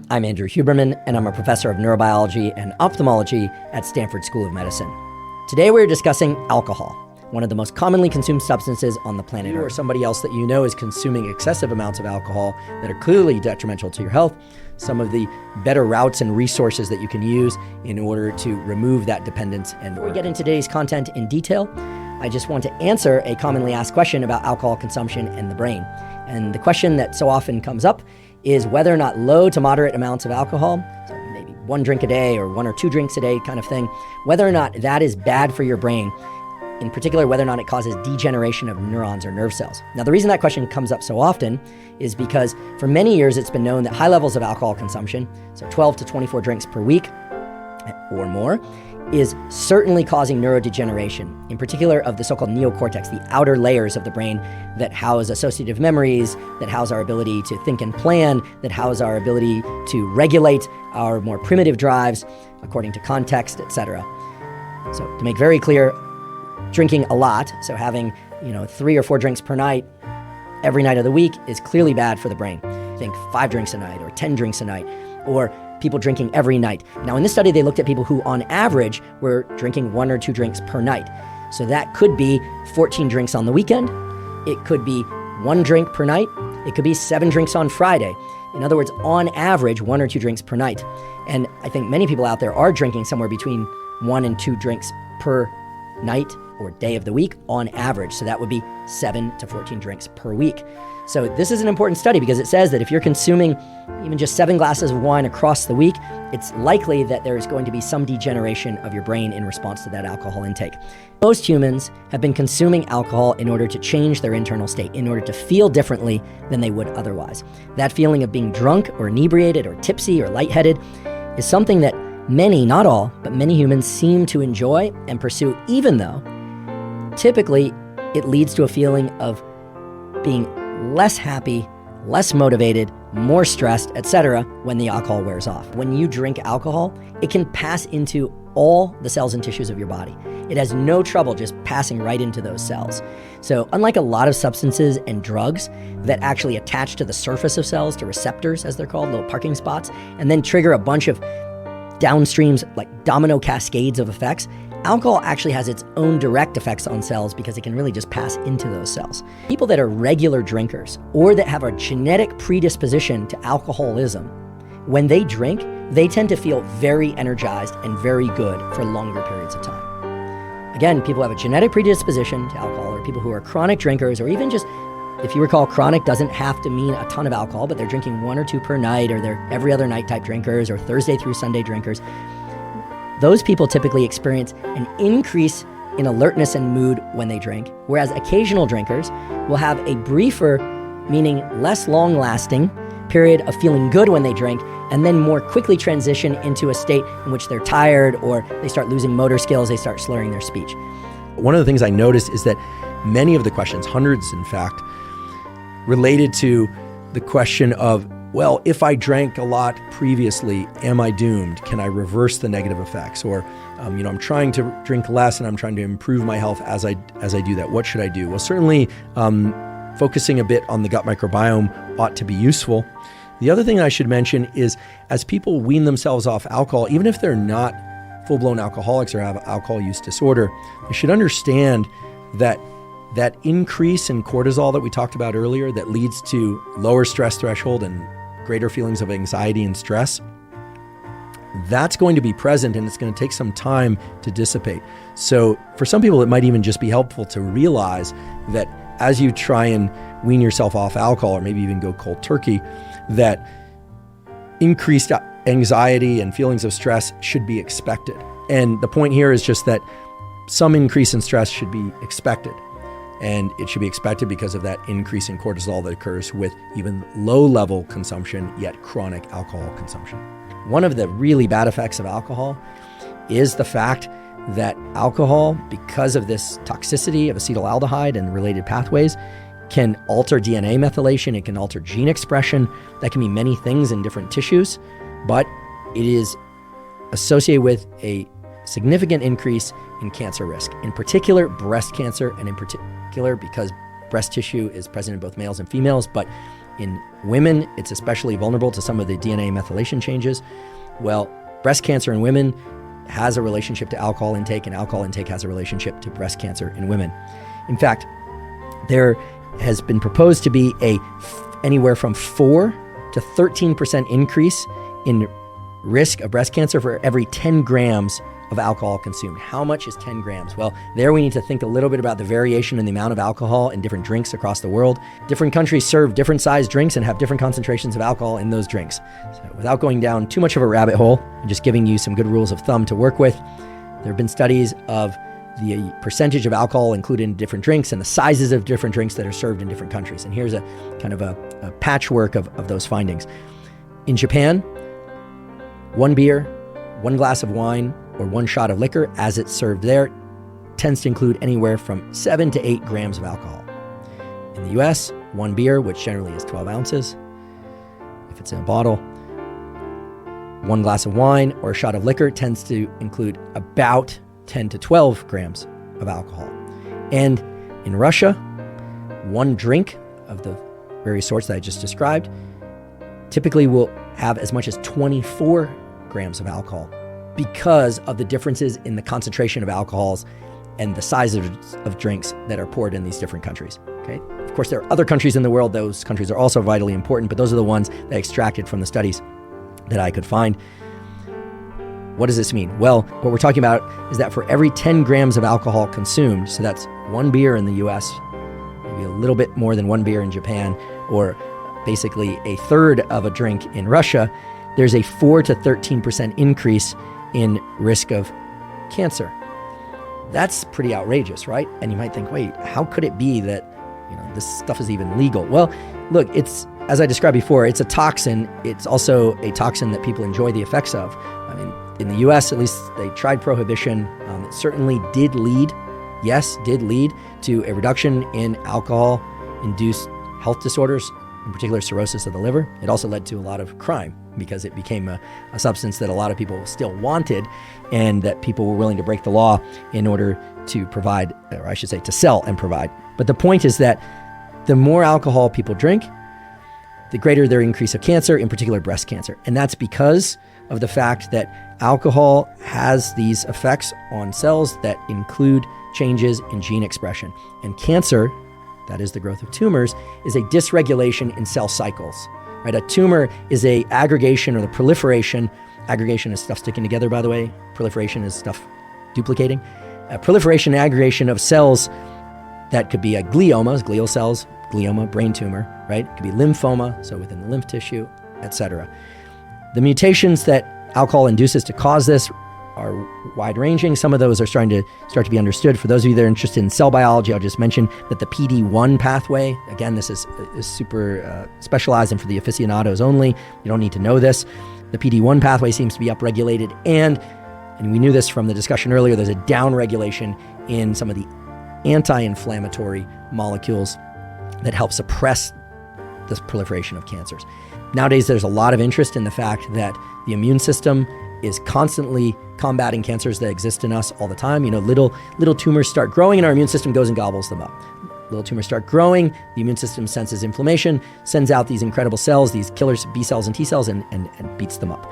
I'm Andrew Huberman, and I'm a professor of neurobiology and ophthalmology at Stanford School of Medicine. Today we're discussing alcohol, one of the most commonly consumed substances on the planet Earth. Or somebody else that you know is consuming excessive amounts of alcohol that are clearly detrimental to your health, some of the better routes and resources that you can use in order to remove that dependence. And before we get into today's content in detail, I just want to answer a commonly asked question about alcohol consumption and the brain. And the question that so often comes up is whether or not low to moderate amounts of alcohol, so maybe 1 drink a day or 1 or 2 drinks a day kind of thing, whether or not that is bad for your brain, in particular whether or not it causes degeneration of neurons or nerve cells. Now, the reason that question comes up so often is because for many years it's been known that high levels of alcohol consumption, so 12 to 24 drinks per week or more, is certainly causing neurodegeneration, in particular of the so-called neocortex, the outer layers of the brain that house associative memories, that house our ability to think and plan, that house our ability to regulate our more primitive drives according to context, etc. So to make very clear, drinking a lot, so having 3 or 4 drinks per night every night of the week is clearly bad for the brain. Think 5 drinks a night or 10 drinks a night, or people drinking every night. Now, in this study, they looked at people who, on average, were drinking 1 or 2 drinks per night. So that could be 14 drinks on the weekend. It could be 1 drink per night. It could be 7 drinks on Friday. In other words, on average, 1 or 2 drinks per night. And I think many people out there are drinking somewhere between 1 and 2 drinks per night or day of the week on average. So that would be 7 to 14 drinks per week. So this is an important study because it says that if you're consuming even just 7 glasses of wine across the week, it's likely that there is going to be some degeneration of your brain in response to that alcohol intake. Most humans have been consuming alcohol in order to change their internal state, in order to feel differently than they would otherwise. That feeling of being drunk or inebriated or tipsy or lightheaded is something that many, not all, but many humans seem to enjoy and pursue, even though typically it leads to a feeling of being less happy, less motivated, more stressed, etc. when the alcohol wears off. When you drink alcohol, it can pass into all the cells and tissues of your body. It has no trouble just passing right into those cells. So unlike a lot of substances and drugs that actually attach to the surface of cells, to receptors as they're called, little parking spots, and then trigger a bunch of downstreams like domino cascades of effects, alcohol actually has its own direct effects on cells because it can really just pass into those cells. People that are regular drinkers or that have a genetic predisposition to alcoholism, when they drink, they tend to feel very energized and very good for longer periods of time. Again, people who have a genetic predisposition to alcohol, or people who are chronic drinkers, or even just, if you recall, chronic doesn't have to mean a ton of alcohol, but they're drinking 1 or 2 per night, or they're every other night type drinkers, or Thursday through Sunday drinkers. Those people typically experience an increase in alertness and mood when they drink, whereas occasional drinkers will have a briefer, meaning less long-lasting, period of feeling good when they drink, and then more quickly transition into a state in which they're tired, or they start losing motor skills, they start slurring their speech. One of the things I noticed is that many of the questions, hundreds in fact, related to the question of, well, if I drank a lot previously, am I doomed? Can I reverse the negative effects? Or, I'm trying to drink less and I'm trying to improve my health as I do that. What should I do? Well, certainly focusing a bit on the gut microbiome ought to be useful. The other thing I should mention is as people wean themselves off alcohol, even if they're not full-blown alcoholics or have alcohol use disorder, they should understand that increase in cortisol that we talked about earlier that leads to lower stress threshold and greater feelings of anxiety and stress, that's going to be present and it's going to take some time to dissipate. So for some people, it might even just be helpful to realize that as you try and wean yourself off alcohol, or maybe even go cold turkey, that increased anxiety and feelings of stress should be expected. And the point here is just that some increase in stress should be expected. And it should be expected because of that increase in cortisol that occurs with even low-level consumption, yet chronic alcohol consumption. One of the really bad effects of alcohol is the fact that alcohol, because of this toxicity of acetaldehyde and related pathways, can alter DNA methylation, it can alter gene expression. That can be many things in different tissues, but it is associated with a significant increase in cancer risk, in particular breast cancer, and in particular because breast tissue is present in both males and females, but In women, it's especially vulnerable to some of the DNA methylation changes. Well, breast cancer in women has a relationship to alcohol intake, and alcohol intake has a relationship to breast cancer in women. In fact, there has been proposed to be anywhere from 4 to 13% increase in risk of breast cancer for every 10 grams of alcohol consumed. How much is 10 grams? Well, there we need to think a little bit about the variation in the amount of alcohol in different drinks across the world. Different countries serve different sized drinks and have different concentrations of alcohol in those drinks. So without going down too much of a rabbit hole, and just giving you some good rules of thumb to work with, there have been studies of the percentage of alcohol included in different drinks and the sizes of different drinks that are served in different countries. And here's a kind of a patchwork of those findings. In Japan, 1 beer, 1 glass of wine, or 1 shot of liquor as it's served there tends to include anywhere from 7 to 8 grams of alcohol. In the US, 1 beer, which generally is 12 ounces, if it's in a bottle, 1 glass of wine or a shot of liquor tends to include about 10 to 12 grams of alcohol. And in Russia, 1 drink of the various sorts that I just described typically will have as much as 24 grams of alcohol, because of the differences in the concentration of alcohols and the size of drinks that are poured in these different countries. Okay. Of course, there are other countries in the world. Those countries are also vitally important, but those are the ones that I extracted from the studies that I could find. What does this mean? Well, what we're talking about is that for every 10 grams of alcohol consumed, so that's 1 beer in the US, maybe a little bit more than 1 beer in Japan, or basically a third of a drink in Russia, there's a 4 to 13% increase in risk of cancer. That's pretty outrageous, right? And you might think, wait, how could it be that this stuff is even legal? Well, look, it's, as I described before, it's a toxin. It's also a toxin that people enjoy the effects of. I mean, in the US, at least, they tried prohibition. It certainly did lead to a reduction in alcohol-induced health disorders, in particular cirrhosis of the liver. It also led to a lot of crime, because it became a substance that a lot of people still wanted, and that people were willing to break the law in order to provide, or I should say to sell and provide. But the point is that the more alcohol people drink, the greater their increase of cancer, in particular breast cancer. And that's because of the fact that alcohol has these effects on cells that include changes in gene expression. And cancer, that is the growth of tumors, is a dysregulation in cell cycles. Right? A tumor is a aggregation or the proliferation. Aggregation is stuff sticking together, by the way. Proliferation is stuff duplicating. A proliferation and aggregation of cells that could be a gliomas, glial cells, glioma, brain tumor, right? It could be lymphoma, so within the lymph tissue, etc. The mutations that alcohol induces to cause this are wide-ranging. Some of those are starting to be understood. For those of you that are interested in cell biology, I'll just mention that the PD-1 pathway, again, this is super specialized and for the aficionados only. You don't need to know this. The PD-1 pathway seems to be upregulated, and we knew this from the discussion earlier, there's a downregulation in some of the anti-inflammatory molecules that help suppress this proliferation of cancers. Nowadays, there's a lot of interest in the fact that the immune system is constantly combating cancers that exist in us all the time. Little tumors start growing and our immune system goes and gobbles them up. Little tumors start growing, the immune system senses inflammation, sends out these incredible cells, these killers, B cells and T cells, and beats them up.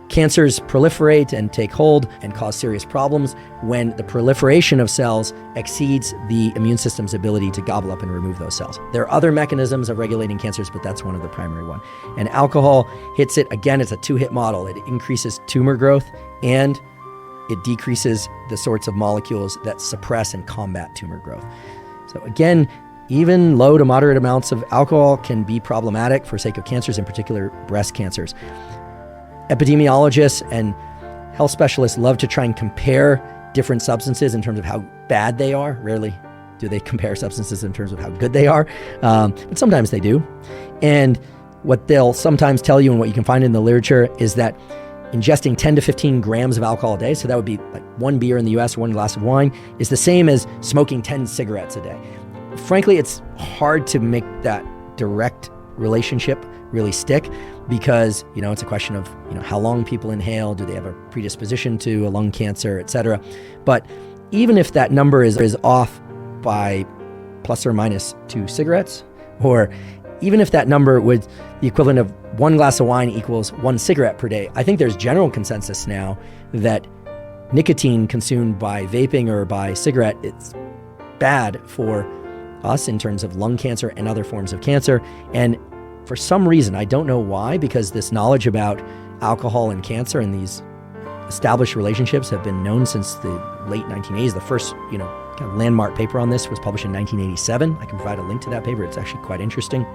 Cancers proliferate and take hold and cause serious problems when the proliferation of cells exceeds the immune system's ability to gobble up and remove those cells. There are other mechanisms of regulating cancers, but that's one of the primary ones. And alcohol hits it. Again, it's a two-hit model. It increases tumor growth and it decreases the sorts of molecules that suppress and combat tumor growth. So again, even low to moderate amounts of alcohol can be problematic for sake of cancers, in particular breast cancers. Epidemiologists and health specialists love to try and compare different substances in terms of how bad they are. Rarely do they compare substances in terms of how good they are, but sometimes they do. And what they'll sometimes tell you, and what you can find in the literature, is that ingesting 10 to 15 grams of alcohol a day, so that would be like 1 beer in the US or 1 glass of wine, is the same as smoking 10 cigarettes a day. Frankly, it's hard to make that direct relationship really stick, because it's a question of how long people inhale, do they have a predisposition to a lung cancer, etc. But even if that number is off by plus or minus 2 cigarettes, or even if that number would the equivalent of 1 glass of wine equals 1 cigarette per day, I think there's general consensus now that nicotine consumed by vaping or by cigarette, it's bad for us in terms of lung cancer and other forms of cancer. And for some reason, I don't know why, because this knowledge about alcohol and cancer and these established relationships have been known since the late 1980s. The first, kind of landmark paper on this was published in 1987. I can provide a link to that paper. It's actually quite interesting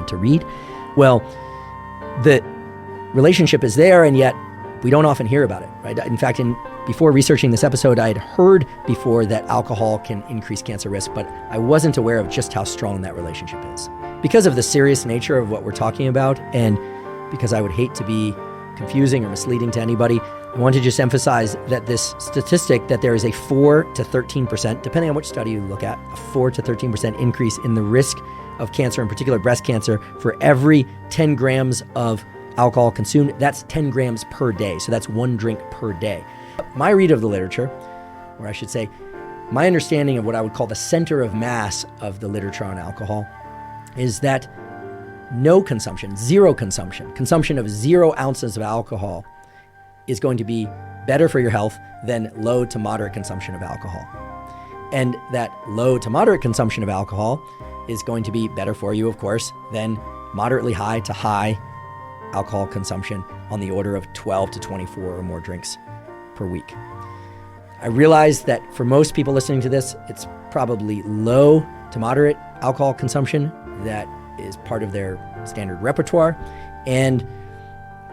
to read. Well, the relationship is there, and yet we don't often hear about it, right? In fact, before researching this episode, I had heard before that alcohol can increase cancer risk, but I wasn't aware of just how strong that relationship is. Because of the serious nature of what we're talking about, and because I would hate to be confusing or misleading to anybody, I want to just emphasize that this statistic that there is a 4 to 13%, depending on which study you look at, a 4 to 13% increase in the risk of cancer, in particular breast cancer, for every 10 grams of alcohol consumed. That's 10 grams per day. So that's 1 drink per day. My read of the literature, or I should say, my understanding of what I would call the center of mass of the literature on alcohol is that no consumption, zero consumption of 0 ounces of alcohol is going to be better for your health than low to moderate consumption of alcohol. And that low to moderate consumption of alcohol is going to be better for you, of course, than moderately high to high alcohol consumption on the order of 12 to 24 or more drinks per week. I realize that for most people listening to this, it's probably low to moderate alcohol consumption that is part of their standard repertoire. And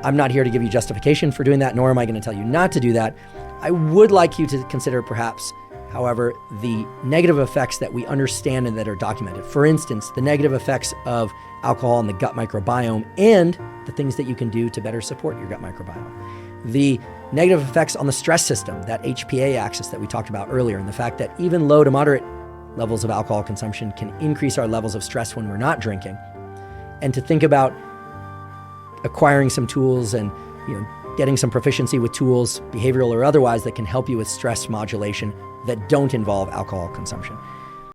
I'm not here to give you justification for doing that, nor am I going to tell you not to do that. I would like you to consider perhaps, however, the negative effects that we understand and that are documented. For instance, the negative effects of alcohol on the gut microbiome and the things that you can do to better support your gut microbiome. The negative effects on the stress system, that HPA axis that we talked about earlier, and the fact that even low to moderate levels of alcohol consumption can increase our levels of stress when we're not drinking. And to think about acquiring some tools and getting some proficiency with tools, behavioral or otherwise, that can help you with stress modulation that don't involve alcohol consumption.